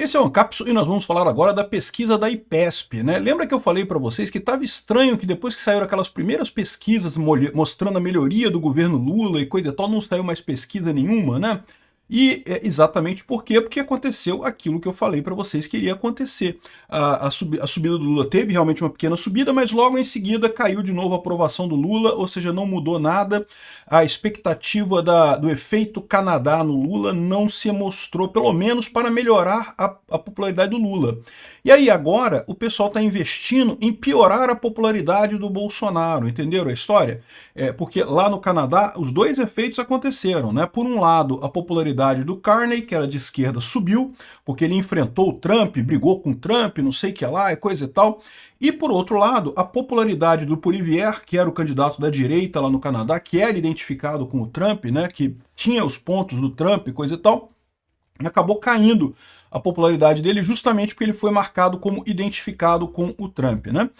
Esse é o Ancapso e nós vamos falar agora da pesquisa da IPESP, né? Lembra que eu falei para vocês que estava estranho que depois que saíram aquelas primeiras pesquisas mostrando a melhoria do governo Lula e coisa e tal, não saiu mais pesquisa nenhuma, né? E exatamente por quê? Porque aconteceu aquilo que eu falei para vocês que iria acontecer. A subida do Lula teve realmente uma pequena subida, mas logo em seguida caiu de novo a aprovação do Lula, ou seja, não mudou nada. A expectativa do efeito Canadá no Lula não se mostrou, pelo menos para melhorar a popularidade do Lula. E aí agora o pessoal está investindo em piorar a popularidade do Bolsonaro, entenderam a história? Porque lá no Canadá os dois efeitos aconteceram, né? Por um lado, a popularidade do Carney, que era de esquerda, subiu, porque ele enfrentou o Trump, brigou com o Trump, não sei o que lá, coisa e tal. E por outro lado, a popularidade do Poilievre, que era o candidato da direita lá no Canadá, que era identificado com o Trump, né? Que tinha os pontos do Trump, coisa e tal, acabou caindo a popularidade dele justamente porque ele foi marcado como identificado com o Trump, né?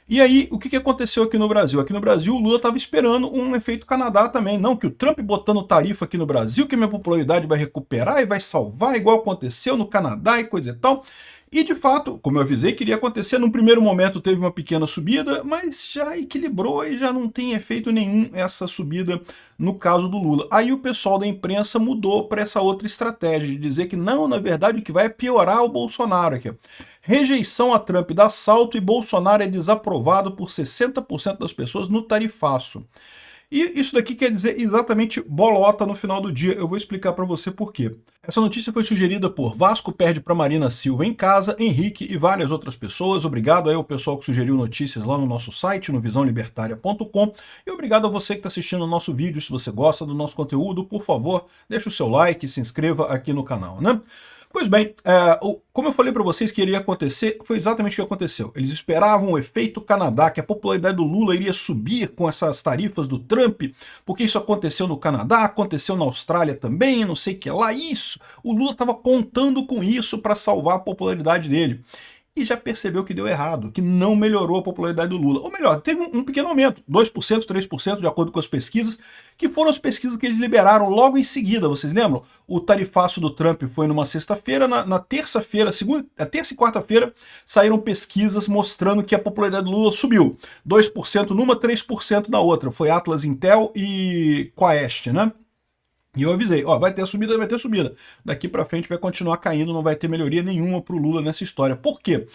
E aí, o que aconteceu aqui no Brasil? Aqui no Brasil, o Lula estava esperando um efeito Canadá também. Não, que o Trump botando tarifa aqui no Brasil, que minha popularidade vai recuperar e vai salvar, igual aconteceu no Canadá e coisa e tal. E, de fato, como eu avisei que iria acontecer, num primeiro momento teve uma pequena subida, mas já equilibrou e já não tem efeito nenhum essa subida no caso do Lula. Aí o pessoal da imprensa mudou para essa outra estratégia, de dizer que não, na verdade, o que vai é piorar o Bolsonaro aqui. Rejeição a Trump dá salto e Bolsonaro é desaprovado por 60% das pessoas no tarifaço. E isso daqui quer dizer exatamente bolota no final do dia. Eu vou explicar para você por quê. Essa notícia foi sugerida por Vasco perde para Marina Silva em casa, Henrique e várias outras pessoas. Obrigado aí ao pessoal que sugeriu notícias lá no nosso site, no visãolibertaria.com. E obrigado a você que está assistindo o nosso vídeo. Se você gosta do nosso conteúdo, por favor, deixe o seu like e se inscreva aqui no canal, né? Pois bem, como eu falei para vocês que iria acontecer, foi exatamente o que aconteceu. Eles esperavam o efeito Canadá, que a popularidade do Lula iria subir com essas tarifas do Trump, porque isso aconteceu no Canadá, aconteceu na Austrália também, não sei o que lá, isso. O Lula estava contando com isso para salvar a popularidade dele. E já percebeu que deu errado, que não melhorou a popularidade do Lula. Ou melhor, teve um pequeno aumento, 2%, 3%, de acordo com as pesquisas, que foram as pesquisas que eles liberaram logo em seguida, vocês lembram? O tarifaço do Trump foi numa sexta-feira, na terça-feira, terça e quarta-feira, saíram pesquisas mostrando que a popularidade do Lula subiu. 2% numa, 3% na outra. Foi Atlas Intel e Quaest, né? E eu avisei, ó, vai ter subida, vai ter subida. Daqui para frente vai continuar caindo, não vai ter melhoria nenhuma para o Lula nessa história. Por quê?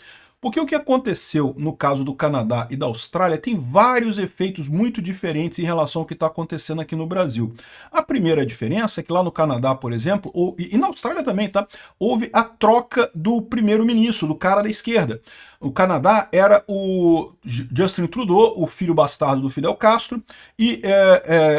Porque o que aconteceu no caso do Canadá e da Austrália tem vários efeitos muito diferentes em relação ao que está acontecendo aqui no Brasil. A primeira diferença é que lá no Canadá, por exemplo, e na Austrália também, tá? Houve a troca do primeiro-ministro, do cara da esquerda. O Canadá era o Justin Trudeau, o filho bastardo do Fidel Castro, e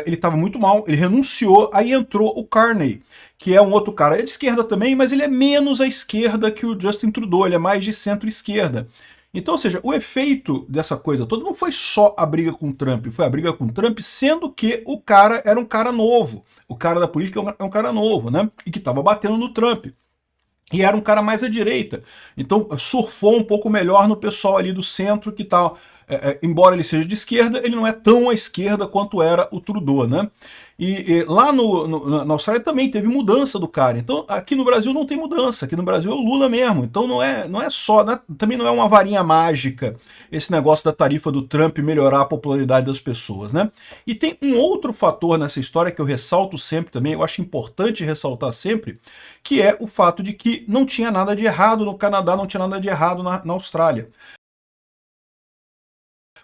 ele estava muito mal, ele renunciou, aí entrou o Carney, que é um outro cara, é de esquerda também, mas ele é menos à esquerda que o Justin Trudeau, ele é mais de centro-esquerda. Então, ou seja, o efeito dessa coisa toda não foi só a briga com o Trump, foi a briga com o Trump, sendo que o cara era um cara novo. O cara da política é um cara novo, né? E que estava batendo no Trump. E era um cara mais à direita. Então surfou um pouco melhor no pessoal ali do centro que tal. Embora ele seja de esquerda, ele não é tão à esquerda quanto era o Trudeau, né? E lá na Austrália também teve mudança do cara. Então aqui no Brasil não tem mudança, aqui no Brasil é o Lula mesmo. Então não é só, né? Também não é uma varinha mágica esse negócio da tarifa do Trump melhorar a popularidade das pessoas, né? E tem um outro fator nessa história que eu ressalto sempre também, eu acho importante ressaltar sempre, que é o fato de que não tinha nada de errado no Canadá, não tinha nada de errado na Austrália.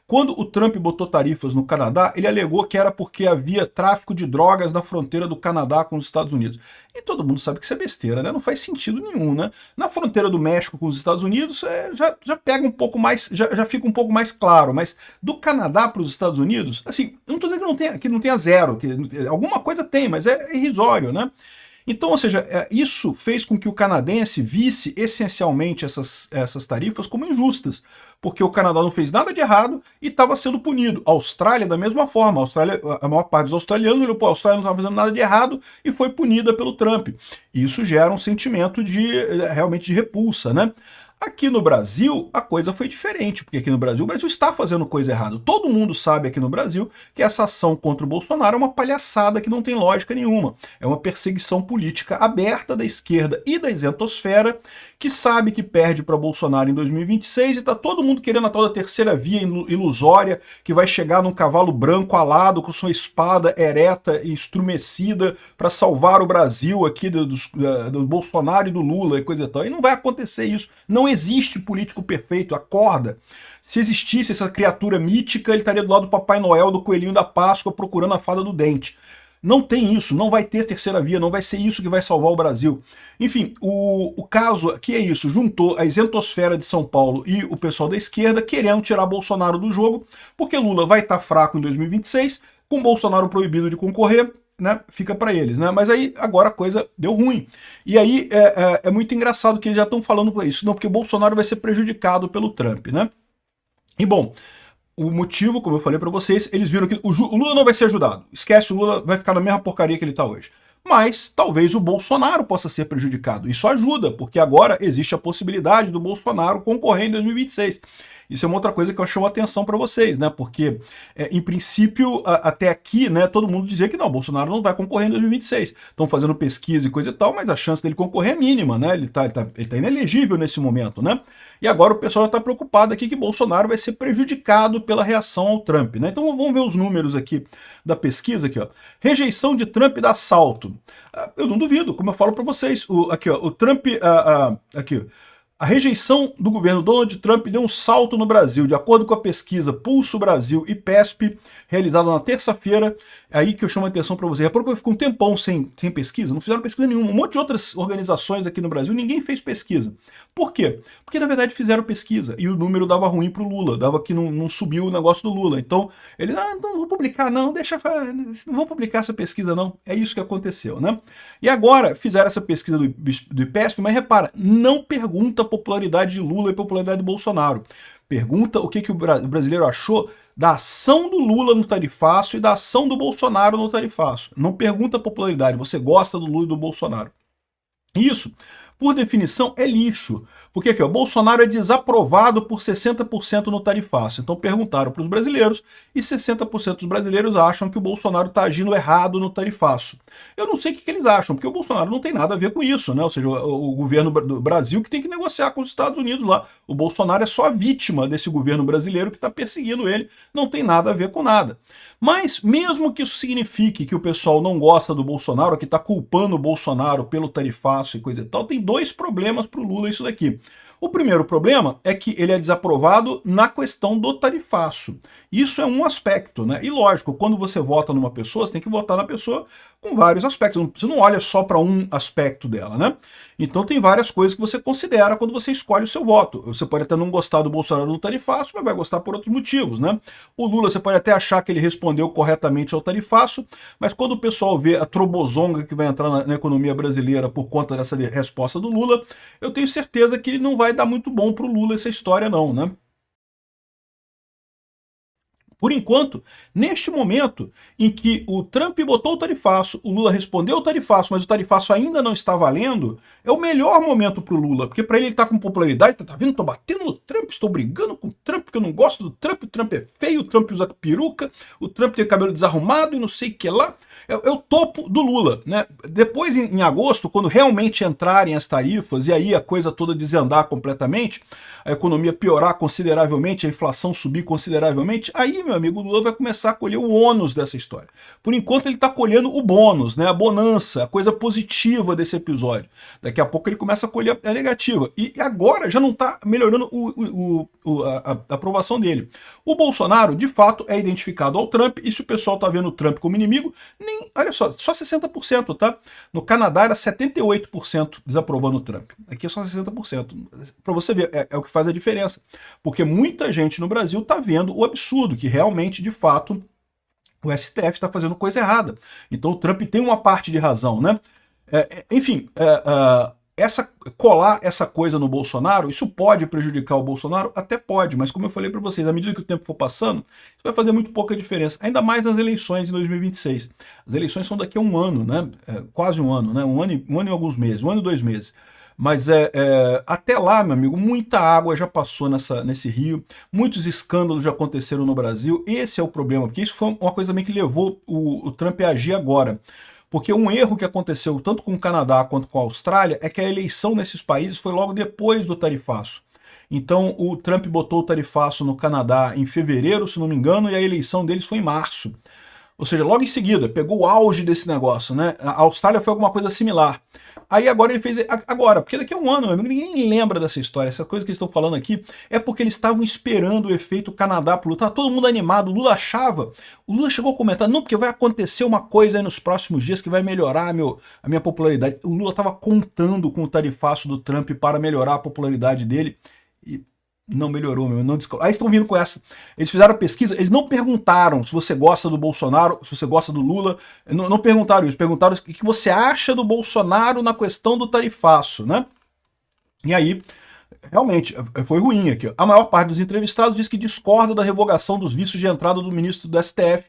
Quando o Trump botou tarifas no Canadá, ele alegou que era porque havia tráfico de drogas na fronteira do Canadá com os Estados Unidos. E todo mundo sabe que isso é besteira, né? Não faz sentido nenhum, né? Na fronteira do México com os Estados Unidos, já pega um pouco mais, já fica um pouco mais claro, mas do Canadá para os Estados Unidos, assim, eu não estou dizendo que não tenha zero, que alguma coisa tem, mas é irrisório, né? Então, ou seja, isso fez com que o canadense visse essencialmente essas tarifas como injustas, porque o Canadá não fez nada de errado e estava sendo punido. A Austrália, da mesma forma, a maior parte dos australianos olhou, pô, a Austrália não estava fazendo nada de errado e foi punida pelo Trump. Isso gera um sentimento realmente de repulsa, né? Aqui no Brasil, a coisa foi diferente, porque aqui no Brasil, o Brasil está fazendo coisa errada. Todo mundo sabe aqui no Brasil que essa ação contra o Bolsonaro é uma palhaçada que não tem lógica nenhuma. É uma perseguição política aberta da esquerda e da isentosfera, que sabe que perde para Bolsonaro em 2026 e está todo mundo querendo a tal da terceira via ilusória, que vai chegar num cavalo branco alado com sua espada ereta e estrumecida para salvar o Brasil aqui do Bolsonaro e do Lula e coisa e tal. E não vai acontecer isso. Não existe político perfeito, acorda. Se existisse essa criatura mítica, ele estaria do lado do Papai Noel, do Coelhinho da Páscoa, procurando a fada do dente. Não tem isso, não vai ter terceira via, não vai ser isso que vai salvar o Brasil. Enfim, o caso aqui é isso, juntou a isentosfera de São Paulo e o pessoal da esquerda querendo tirar Bolsonaro do jogo, porque Lula vai estar fraco em 2026, com Bolsonaro proibido de concorrer, né, fica para eles, né? Mas aí agora a coisa deu ruim. E aí é muito engraçado que eles já estão falando para isso, não, porque Bolsonaro vai ser prejudicado pelo Trump, né? E bom, o motivo, como eu falei para vocês, eles viram que o Lula não vai ser ajudado. Esquece, o Lula vai ficar na mesma porcaria que ele está hoje. Mas talvez o Bolsonaro possa ser prejudicado. Isso ajuda, porque agora existe a possibilidade do Bolsonaro concorrer em 2026. Isso é uma outra coisa que eu chamo a atenção para vocês, né? Porque, em princípio, até aqui, né, todo mundo dizia que não, Bolsonaro não vai concorrer em 2026. Estão fazendo pesquisa e coisa e tal, mas a chance dele concorrer é mínima, né? Ele tá inelegível nesse momento, né? E agora o pessoal está preocupado aqui que Bolsonaro vai ser prejudicado pela reação ao Trump, né? Então vamos ver os números aqui da pesquisa aqui, ó. Rejeição de Trump dá salto. Eu não duvido, como eu falo para vocês, aqui, ó, o Trump, aqui, ó. A rejeição do governo Donald Trump deu um salto no Brasil, de acordo com a pesquisa Pulso Brasil e PESP, realizada na terça-feira. É aí que eu chamo a atenção para você. É porque eu fico um tempão sem pesquisa, não fizeram pesquisa nenhuma. Um monte de outras organizações aqui no Brasil, ninguém fez pesquisa. Por quê? Porque, na verdade, fizeram pesquisa e o número dava ruim para o Lula, dava que não subiu o negócio do Lula. Então, ele, então não vou publicar não, não vou publicar essa pesquisa não. É isso que aconteceu, né? E agora, fizeram essa pesquisa do IPESP, mas repara, não pergunta a popularidade de Lula e popularidade de Bolsonaro. Pergunta o que o brasileiro achou da ação do Lula no tarifaço e da ação do Bolsonaro no tarifaço. Não pergunta a popularidade, você gosta do Lula e do Bolsonaro. Isso, por definição, é lixo. Porque aqui, ó, Bolsonaro é desaprovado por 60% no tarifaço. Então perguntaram para os brasileiros e 60% dos brasileiros acham que o Bolsonaro está agindo errado no tarifaço. Eu não sei o que eles acham, porque o Bolsonaro não tem nada a ver com isso, né? Ou seja, o governo do Brasil que tem que negociar com os Estados Unidos lá. O Bolsonaro é só a vítima desse governo brasileiro que está perseguindo ele, não tem nada a ver com nada. Mas, mesmo que isso signifique que o pessoal não gosta do Bolsonaro, que está culpando o Bolsonaro pelo tarifaço e coisa e tal, tem dois problemas para o Lula isso daqui. O primeiro problema é que ele é desaprovado na questão do tarifaço. Isso é um aspecto, né? E lógico, quando você vota numa pessoa, você tem que votar na pessoa com vários aspectos. Você não olha só para um aspecto dela, né? Então tem várias coisas que você considera quando você escolhe o seu voto. Você pode até não gostar do Bolsonaro no tarifaço, mas vai gostar por outros motivos, né? O Lula, você pode até achar que ele respondeu corretamente ao tarifaço, mas quando o pessoal vê a trobozonga que vai entrar na economia brasileira por conta dessa resposta do Lula, eu tenho certeza que ele não vai dar muito bom para o Lula essa história não, né? Por enquanto, neste momento em que o Trump botou o tarifaço, o Lula respondeu o tarifaço, mas o tarifaço ainda não está valendo, é o melhor momento para o Lula, porque para ele está com popularidade, tá vendo? Estou batendo no Trump, estou brigando com o Trump, porque eu não gosto do Trump, o Trump é feio, o Trump usa peruca, o Trump tem cabelo desarrumado e não sei o que lá. É o topo do Lula, né? Depois, em agosto, quando realmente entrarem as tarifas e aí a coisa toda desandar completamente, a economia piorar consideravelmente, a inflação subir consideravelmente, aí, meu amigo, o Lula vai começar a colher o ônus dessa história. Por enquanto, ele está colhendo o bônus, né? A bonança, a coisa positiva desse episódio. Daqui a pouco ele começa a colher a negativa. E agora já não está melhorando a aprovação dele. O Bolsonaro, de fato, é identificado ao Trump, e se o pessoal está vendo o Trump como inimigo, olha só 60%, tá? No Canadá era 78% desaprovando o Trump. Aqui é só 60%. Para você ver, é o que faz a diferença. Porque muita gente no Brasil está vendo o absurdo, que realmente, de fato, o STF está fazendo coisa errada. Então o Trump tem uma parte de razão, né? Enfim, colar essa coisa no Bolsonaro, isso pode prejudicar o Bolsonaro? Até pode, mas como eu falei para vocês, à medida que o tempo for passando, isso vai fazer muito pouca diferença, ainda mais nas eleições em 2026. As eleições são daqui a um ano, né? Quase um ano, né? Um ano e alguns meses, um ano e 2 meses. Mas até lá, meu amigo, muita água já passou nesse rio, muitos escândalos já aconteceram no Brasil. Esse é o problema, porque isso foi uma coisa também que levou o Trump a agir agora. Porque um erro que aconteceu tanto com o Canadá quanto com a Austrália é que a eleição nesses países foi logo depois do tarifaço. Então o Trump botou o tarifaço no Canadá em fevereiro, se não me engano, e a eleição deles foi em março. Ou seja, logo em seguida, pegou o auge desse negócio, né? A Austrália foi alguma coisa similar. Aí agora ele fez agora, porque daqui a um ano, meu amigo, ninguém lembra dessa história. Essa coisa que eles estão falando aqui é porque eles estavam esperando o efeito Canadá pro Lula. Tava todo mundo animado. O Lula chegou a comentar, não, porque vai acontecer uma coisa aí nos próximos dias que vai melhorar a minha popularidade. O Lula estava contando com o tarifaço do Trump para melhorar a popularidade dele. E não melhorou, meu, não descobriu. Aí estão vindo com essa. Eles fizeram a pesquisa, eles não perguntaram se você gosta do Bolsonaro, se você gosta do Lula, não perguntaram isso, perguntaram o que você acha do Bolsonaro na questão do tarifaço, né? E aí, realmente, foi ruim aqui. A maior parte dos entrevistados diz que discorda da revogação dos vistos de entrada do ministro do STF.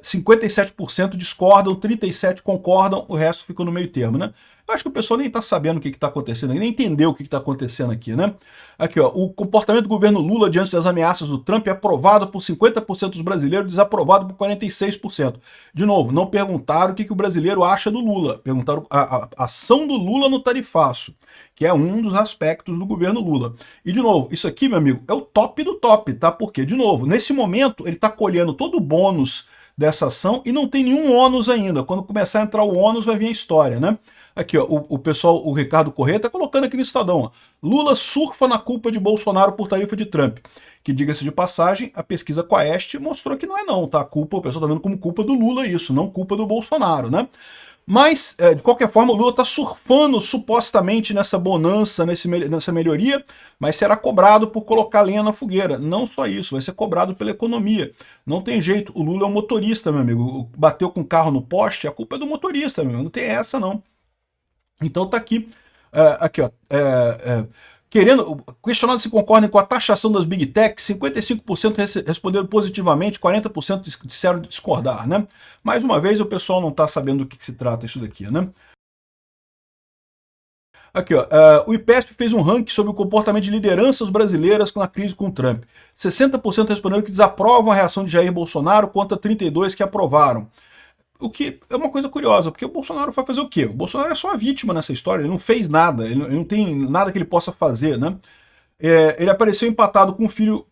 57% discordam, 37% concordam, o resto ficou no meio termo, né? Eu acho que o pessoal nem está sabendo o que está acontecendo, nem entendeu o que está acontecendo aqui, né? Aqui, ó, o comportamento do governo Lula diante das ameaças do Trump é aprovado por 50% dos brasileiros, desaprovado por 46%. De novo, não perguntaram o que o brasileiro acha do Lula, perguntaram a ação do Lula no tarifaço, que é um dos aspectos do governo Lula. E, de novo, isso aqui, meu amigo, é o top do top, tá? Porque, de novo, nesse momento, ele está colhendo todo o bônus dessa ação e não tem nenhum ônus ainda. Quando começar a entrar o ônus, vai vir a história, né? Aqui, ó, o pessoal, o Ricardo Corrêa tá colocando aqui no Estadão, ó, Lula surfa na culpa de Bolsonaro por tarifa de Trump. Que, diga-se de passagem, a pesquisa Quaest mostrou que não é não, tá? A culpa, o pessoal tá vendo como culpa do Lula isso, não culpa do Bolsonaro, né? Mas, de qualquer forma, o Lula está surfando supostamente nessa bonança, nessa melhoria, mas será cobrado por colocar lenha na fogueira. Não só isso, vai ser cobrado pela economia. Não tem jeito, o Lula é um motorista, meu amigo. Bateu com o carro no poste, a culpa é do motorista, meu amigo. Não tem essa, não. Então tá aqui, aqui ó, questionado se concordam com a taxação das Big Tech, 55% responderam positivamente, 40% disseram discordar, né? Mais uma vez o pessoal não está sabendo do que se trata isso daqui, né? Aqui, ó, o IPESP fez um ranking sobre o comportamento de lideranças brasileiras na crise com o Trump. 60% responderam que desaprovam a reação de Jair Bolsonaro, contra 32% que aprovaram. O que é uma coisa curiosa, porque o Bolsonaro vai fazer o quê? O Bolsonaro é só a vítima nessa história, ele não fez nada, ele não tem nada que ele possa fazer, né? Ele apareceu empatado com o filho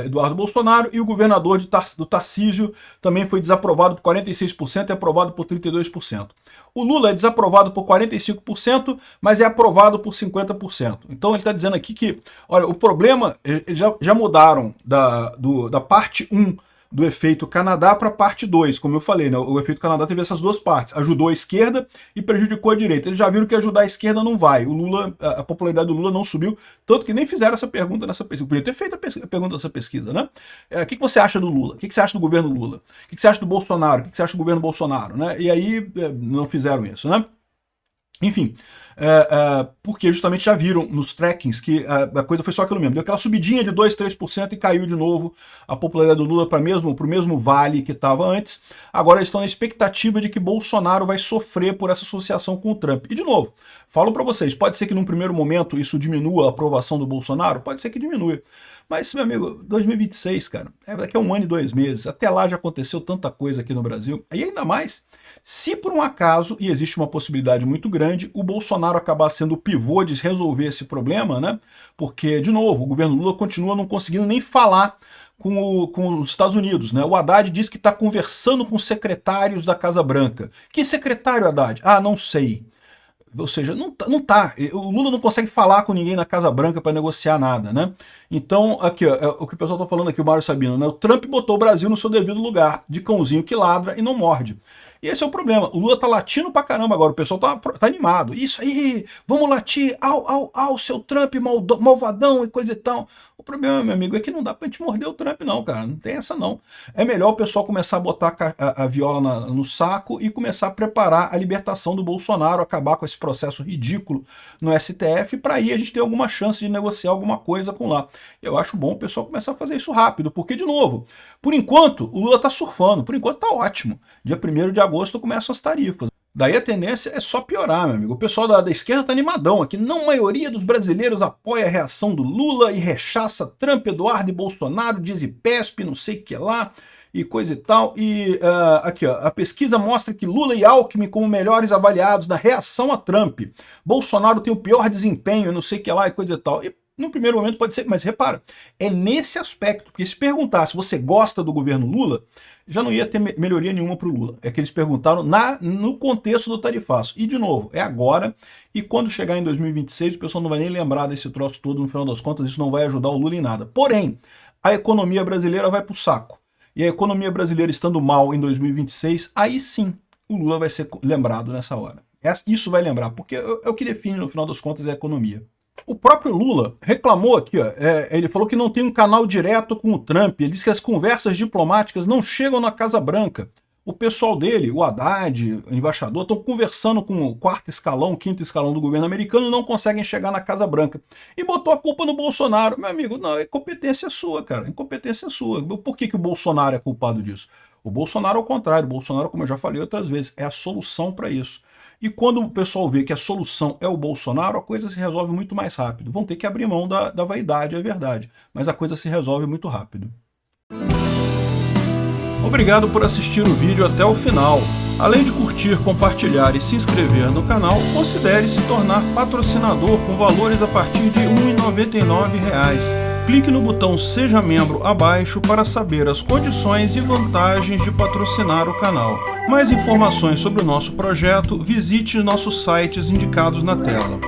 Eduardo Bolsonaro, e o governador do Tarcísio também foi desaprovado por 46% e aprovado por 32%. O Lula é desaprovado por 45%, mas é aprovado por 50%. Então ele está dizendo aqui que, olha, o problema, eles já mudaram da parte 1 do efeito Canadá para a parte 2, como eu falei, né? O efeito Canadá teve essas duas partes, ajudou a esquerda e prejudicou a direita. Eles já viram que ajudar a esquerda não vai, o Lula, a popularidade do Lula não subiu, tanto que nem fizeram essa pergunta nessa pesquisa. Podia ter feito a pergunta nessa pesquisa, né? O que você acha do Lula? O que você acha do governo Lula? O que você acha do Bolsonaro? O que você acha do governo Bolsonaro? Né? E aí não fizeram isso, né? Enfim, porque justamente já viram nos trackings que a coisa foi só aquilo mesmo. Deu aquela subidinha de 2, 3% e caiu de novo a popularidade do Lula para o mesmo vale que estava antes. Agora eles estão na expectativa de que Bolsonaro vai sofrer por essa associação com o Trump. E de novo, falo para vocês, pode ser que num primeiro momento isso diminua a aprovação do Bolsonaro? Pode ser que diminua. Mas, meu amigo, 2026, cara, daqui a 1 ano e 2 meses, até lá já aconteceu tanta coisa aqui no Brasil. E ainda mais, se por um acaso, e existe uma possibilidade muito grande, o Bolsonaro acabar sendo o pivô de resolver esse problema, né? Porque, de novo, o governo Lula continua não conseguindo nem falar com os Estados Unidos, né? O Haddad diz que está conversando com secretários da Casa Branca. Que secretário, Haddad? Ah, não sei. Ou seja, não tá. O Lula não consegue falar com ninguém na Casa Branca para negociar nada, né? Então, aqui, ó, o que o pessoal tá falando aqui, o Mário Sabino, né? O Trump botou o Brasil no seu devido lugar, de cãozinho que ladra e não morde. E esse é o problema. O Lula tá latindo pra caramba agora, o pessoal tá animado. Isso aí, vamos latir, au, seu Trump malvadão e coisa e tal. O problema, meu amigo, é que não dá pra gente morder o Trump não, cara. Não tem essa não. É melhor o pessoal começar a botar a viola no saco e começar a preparar a libertação do Bolsonaro, acabar com esse processo ridículo no STF, para aí a gente ter alguma chance de negociar alguma coisa com lá. Eu acho bom o pessoal começar a fazer isso rápido, porque, de novo, por enquanto, o Lula tá surfando, por enquanto tá ótimo. Dia 1º de agosto começam as tarifas. Daí a tendência é só piorar, meu amigo. O pessoal da esquerda tá animadão aqui. Não, a maioria dos brasileiros apoia a reação do Lula e rechaça Trump, Eduardo e Bolsonaro, diz IPESP, não sei o que lá, e coisa e tal. E aqui, ó, a pesquisa mostra que Lula e Alckmin como melhores avaliados na reação a Trump. Bolsonaro tem o pior desempenho, não sei o que lá, e coisa e tal. E no primeiro momento pode ser, mas repara, é nesse aspecto, porque se perguntar se você gosta do governo Lula, já não ia ter melhoria nenhuma para o Lula. É que eles perguntaram no contexto do tarifaço. E, de novo, é agora, e quando chegar em 2026, o pessoal não vai nem lembrar desse troço todo, no final das contas, isso não vai ajudar o Lula em nada. Porém, a economia brasileira vai para o saco. E a economia brasileira estando mal em 2026, aí sim, o Lula vai ser lembrado nessa hora. Isso vai lembrar, porque é o que define, no final das contas, a economia. O próprio Lula reclamou aqui, ó, ele falou que não tem um canal direto com o Trump, ele disse que as conversas diplomáticas não chegam na Casa Branca. O pessoal dele, o Haddad, o embaixador, estão conversando com o quarto escalão, quinto escalão do governo americano e não conseguem chegar na Casa Branca. E botou a culpa no Bolsonaro. Meu amigo, não, incompetência sua, cara, incompetência sua. Por que o Bolsonaro é culpado disso? O Bolsonaro, ao contrário, o Bolsonaro, como eu já falei outras vezes, é a solução para isso. E quando o pessoal vê que a solução é o Bolsonaro, a coisa se resolve muito mais rápido. Vão ter que abrir mão da vaidade, é verdade, mas a coisa se resolve muito rápido. Obrigado por assistir o vídeo até o final. Além de curtir, compartilhar e se inscrever no canal, considere se tornar patrocinador com valores a partir de R$ 1,99. Clique no botão Seja Membro abaixo para saber as condições e vantagens de patrocinar o canal. Mais informações sobre o nosso projeto, visite nossos sites indicados na tela.